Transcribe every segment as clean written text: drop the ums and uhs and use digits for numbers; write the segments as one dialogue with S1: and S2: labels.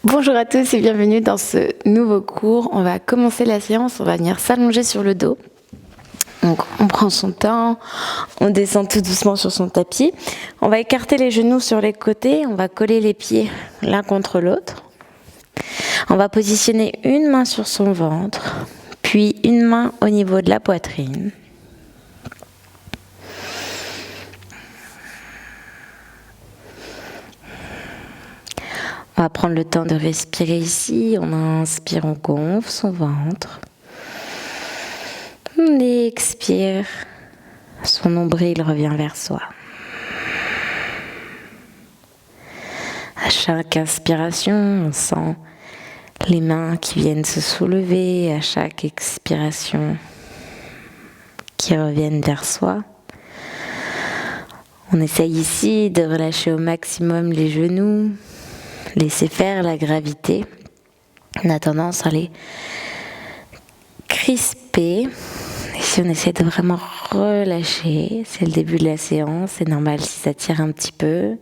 S1: Bonjour à tous et bienvenue dans ce nouveau cours. On va commencer la séance, on va venir s'allonger sur le dos. Donc on prend son temps, on descend tout doucement sur son tapis. On va écarter les genoux sur les côtés, on va coller les pieds l'un contre l'autre. On va positionner une main sur son ventre, puis une main au niveau de la poitrine. On va prendre le temps de respirer ici. On inspire, on gonfle son ventre. On expire. Son nombril revient vers soi. À chaque inspiration, on sent les mains qui viennent se soulever. À chaque expiration, qui reviennent vers soi. On essaye ici de relâcher au maximum les genoux. Laisser faire la gravité. On a tendance à les crisper. Et si on essaie de vraiment relâcher, c'est le début de la séance, c'est normal si ça tire un petit peu.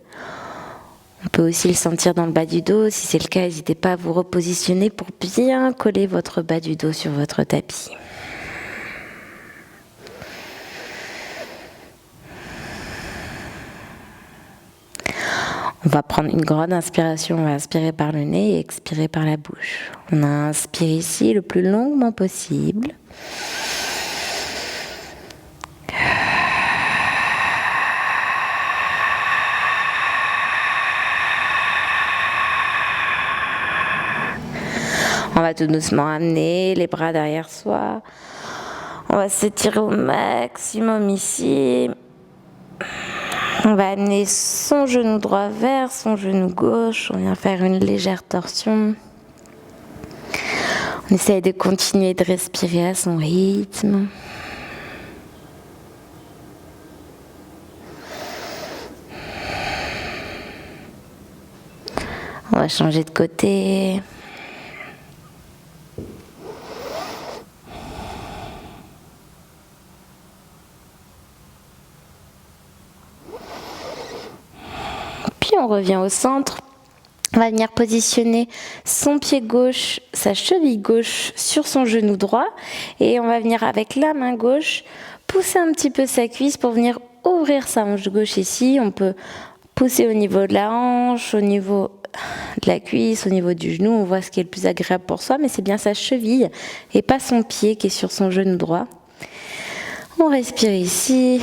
S1: On peut aussi le sentir dans le bas du dos. Si c'est le cas, n'hésitez pas à vous repositionner pour bien coller votre bas du dos sur votre tapis. On va prendre une grande inspiration, on va inspirer par le nez et expirer par la bouche. On inspire ici le plus longuement possible. On va tout doucement amener les bras derrière soi. On va s'étirer au maximum ici. On va amener son genou droit vers son genou gauche. On vient faire une légère torsion. On essaye de continuer de respirer à son rythme. On va changer de côté. Puis on revient au centre. On va venir positionner son pied gauche, sa cheville gauche sur son genou droit. Et on va venir avec la main gauche pousser un petit peu sa cuisse pour venir ouvrir sa hanche gauche ici. On peut pousser au niveau de la hanche, au niveau de la cuisse, au niveau du genou. On voit ce qui est le plus agréable pour soi, mais c'est bien sa cheville et pas son pied qui est sur son genou droit. On respire ici.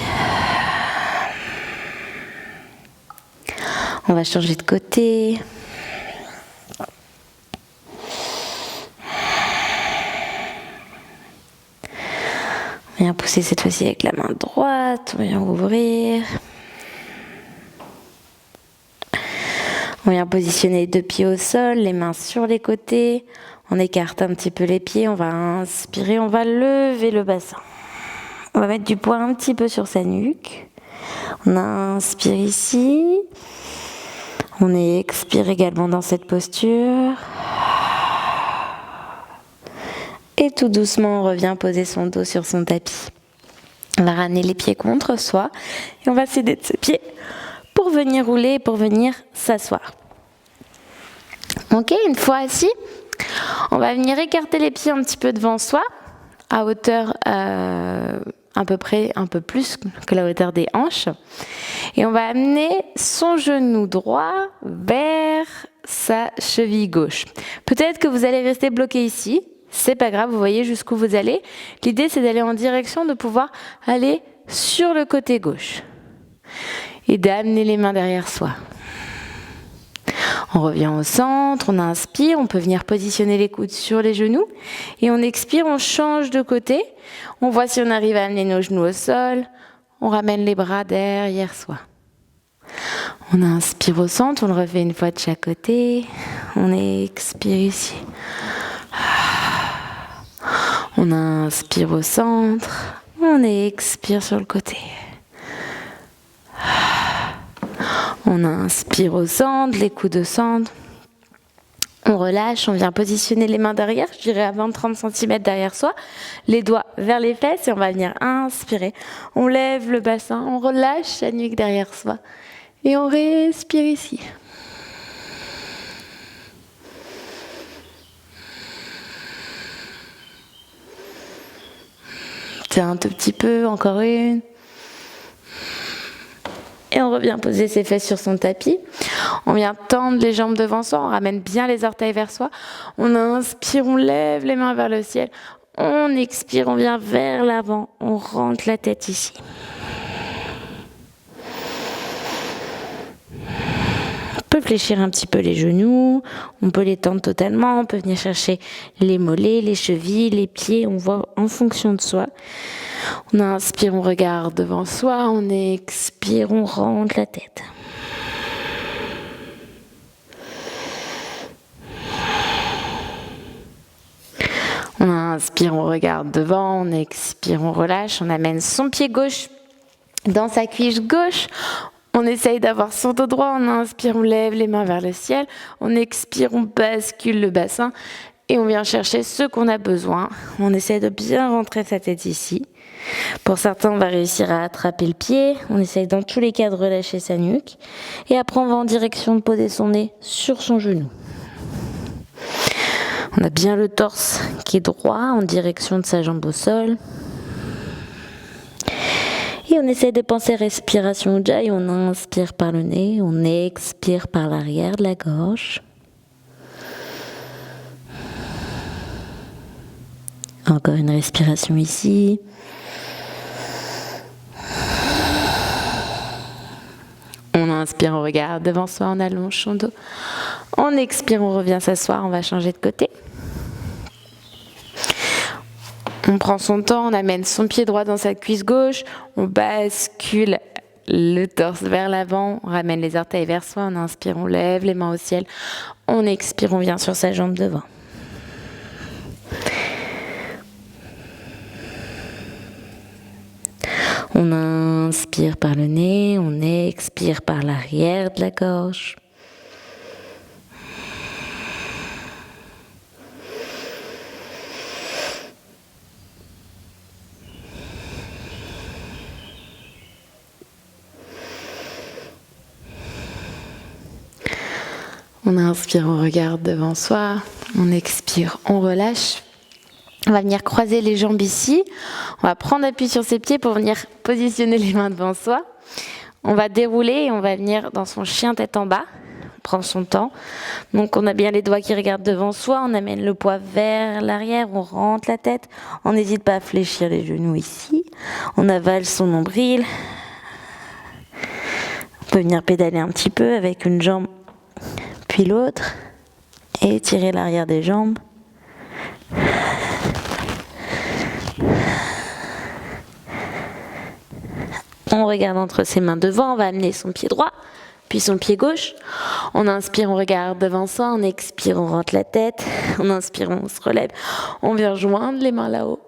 S1: On va changer de côté. On vient pousser cette fois-ci avec la main droite. On vient ouvrir. On vient positionner les deux pieds au sol, les mains sur les côtés. On écarte un petit peu les pieds. On va inspirer, on va lever le bassin. On va mettre du poids un petit peu sur sa nuque. On inspire ici. On expire également dans cette posture. Et tout doucement, on revient poser son dos sur son tapis. On va ramener les pieds contre soi. Et on va s'aider de ses pieds pour venir rouler, pour venir s'asseoir. Ok, une fois assis, on va venir écarter les pieds un petit peu devant soi, à hauteur à peu près un peu plus que la hauteur des hanches. Et on va amener son genou droit vers sa cheville gauche. Peut-être que vous allez rester bloqué ici, c'est pas grave, vous voyez jusqu'où vous allez. L'idée c'est d'aller en direction de pouvoir aller sur le côté gauche et d'amener les mains derrière soi. On revient au centre, on inspire, on peut venir positionner les coudes sur les genoux et on expire, on change de côté. On voit si on arrive à amener nos genoux au sol, on ramène les bras derrière soi. On inspire au centre, on le refait une fois de chaque côté, on expire ici. On inspire au centre, on expire sur le côté. On inspire au centre, les coudes au centre. On relâche, on vient positionner les mains derrière, je dirais à 20-30 cm derrière soi. Les doigts vers les fesses et on va venir inspirer. On lève le bassin, on relâche la nuque derrière soi. Et on respire ici. Restez un tout petit peu, encore une. Et on revient poser ses fesses sur son tapis. On vient tendre les jambes devant soi, on ramène bien les orteils vers soi. On inspire, on lève les mains vers le ciel. On expire, on vient vers l'avant, on rentre la tête ici. On peut fléchir un petit peu les genoux, on peut les tendre totalement, on peut venir chercher les mollets, les chevilles, les pieds, on voit en fonction de soi. On inspire, on regarde devant soi, on expire, on rentre la tête. On inspire, on regarde devant, on expire, on relâche, on amène son pied gauche dans sa cuisse gauche. On essaye d'avoir son dos droit, on inspire, on lève les mains vers le ciel, on expire, on bascule le bassin et on vient chercher ce qu'on a besoin. On essaie de bien rentrer sa tête ici. Pour certains, on va réussir à attraper le pied, on essaye dans tous les cas de relâcher sa nuque et après on va en direction de poser son nez sur son genou. On a bien le torse qui est droit en direction de sa jambe au sol. Et on essaie de penser respiration Ujjayi. On inspire par le nez, on expire par l'arrière de la gorge. Encore une respiration ici. On inspire, on regarde devant soi, on allonge son dos. On expire, on revient s'asseoir, on va changer de côté. On prend son temps, on amène son pied droit dans sa cuisse gauche, on bascule le torse vers l'avant, on ramène les orteils vers soi, on inspire, on lève les mains au ciel, on expire, on vient sur sa jambe devant. On inspire par le nez, on expire par l'arrière de la gorge. On inspire, on regarde devant soi, on expire, on relâche. On va venir croiser les jambes ici. On va prendre appui sur ses pieds pour venir positionner les mains devant soi. On va dérouler et on va venir dans son chien tête en bas. On prend son temps. Donc on a bien les doigts qui regardent devant soi. On amène le poids vers l'arrière. On rentre la tête. On n'hésite pas à fléchir les genoux ici. On avale son nombril. On peut venir pédaler un petit peu avec une jambe puis l'autre. Et tirer l'arrière des jambes. On regarde entre ses mains devant, on va amener son pied droit, puis son pied gauche. On inspire, on regarde devant soi, on expire, on rentre la tête. On inspire, on se relève. On vient joindre les mains là-haut.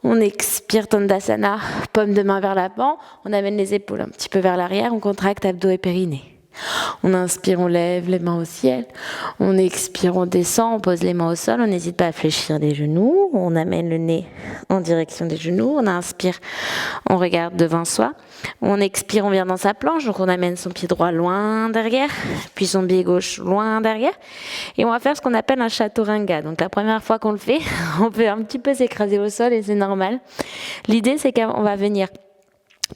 S1: On expire, Tandasana, paume de main vers l'avant. On amène les épaules un petit peu vers l'arrière, on contracte abdos et périnée. On inspire, on lève les mains au ciel. On expire, on descend, on pose les mains au sol. On n'hésite pas à fléchir les genoux. On amène le nez en direction des genoux. On inspire, on regarde devant soi. On expire, on vient dans sa planche. Donc on amène son pied droit loin derrière, puis son pied gauche loin derrière. Et on va faire ce qu'on appelle un chaturanga. Donc la première fois qu'on le fait, on peut un petit peu s'écraser au sol et c'est normal. L'idée, c'est qu'on va venir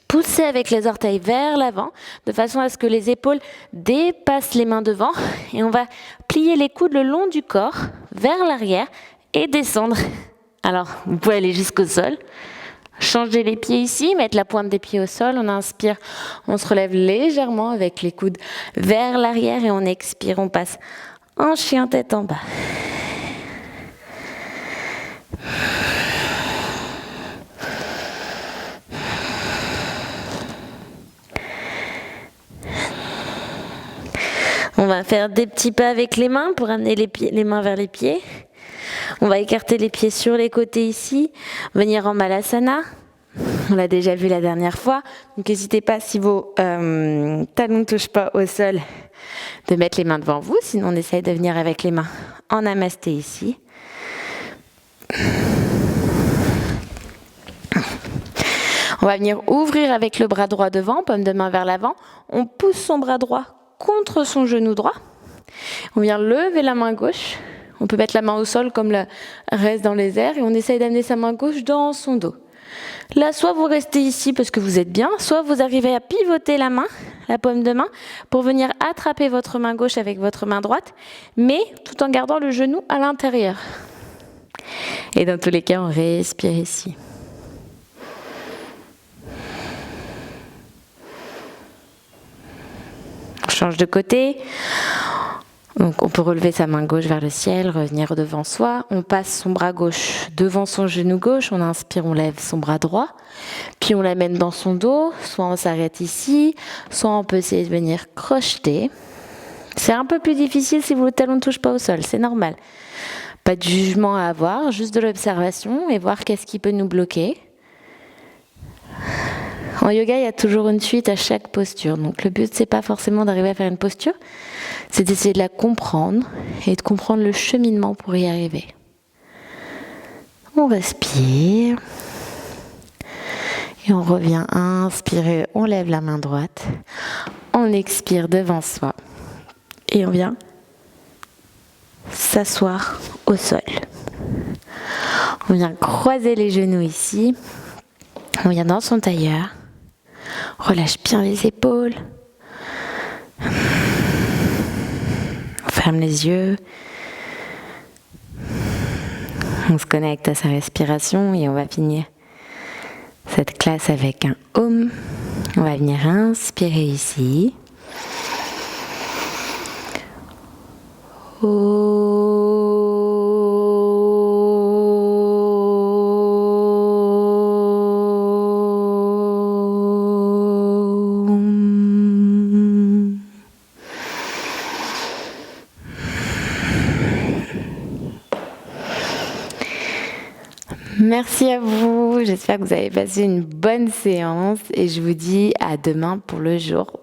S1: pousser avec les orteils vers l'avant, de façon à ce que les épaules dépassent les mains devant. Et on va plier les coudes le long du corps, vers l'arrière, et descendre. Alors, vous pouvez aller jusqu'au sol. Changer les pieds ici, mettre la pointe des pieds au sol. On inspire, on se relève légèrement avec les coudes vers l'arrière. Et on expire, on passe en chien tête en bas. On va faire des petits pas avec les mains pour amener les mains vers les pieds. On va écarter les pieds sur les côtés ici, venir en Malasana. On l'a déjà vu la dernière fois. Donc n'hésitez pas, si vos talons ne touchent pas au sol, de mettre les mains devant vous. Sinon on essaye de venir avec les mains en Namasté ici. On va venir ouvrir avec le bras droit devant, paume de main vers l'avant. On pousse son bras droit contre son genou droit. On vient lever la main gauche. On peut mettre la main au sol comme le reste dans les airs et on essaye d'amener sa main gauche dans son dos. Là, soit vous restez ici parce que vous êtes bien, soit vous arrivez à pivoter la main, la paume de main, pour venir attraper votre main gauche avec votre main droite, mais tout en gardant le genou à l'intérieur. Et dans tous les cas, on respire ici. On change de côté. Donc on peut relever sa main gauche vers le ciel, revenir devant soi. On passe son bras gauche devant son genou gauche. On inspire, on lève son bras droit. Puis on l'amène dans son dos. Soit on s'arrête ici, soit on peut essayer de venir crocheter. C'est un peu plus difficile si vos talons ne touchent pas au sol, c'est normal. Pas de jugement à avoir, juste de l'observation et voir qu'est-ce qui peut nous bloquer. En yoga, il y a toujours une suite à chaque posture. Donc le but, c'est pas forcément d'arriver à faire une posture, c'est d'essayer de la comprendre et de comprendre le cheminement pour y arriver. On respire. Et on revient à inspirer, on lève la main droite. On expire devant soi. Et on vient s'asseoir au sol. On vient croiser les genoux ici. On vient dans son tailleur. On relâche bien les épaules. On ferme les yeux. On se connecte à sa respiration et on va finir cette classe avec un Om. On va venir inspirer ici. Merci à vous, j'espère que vous avez passé une bonne séance et je vous dis à demain pour le jour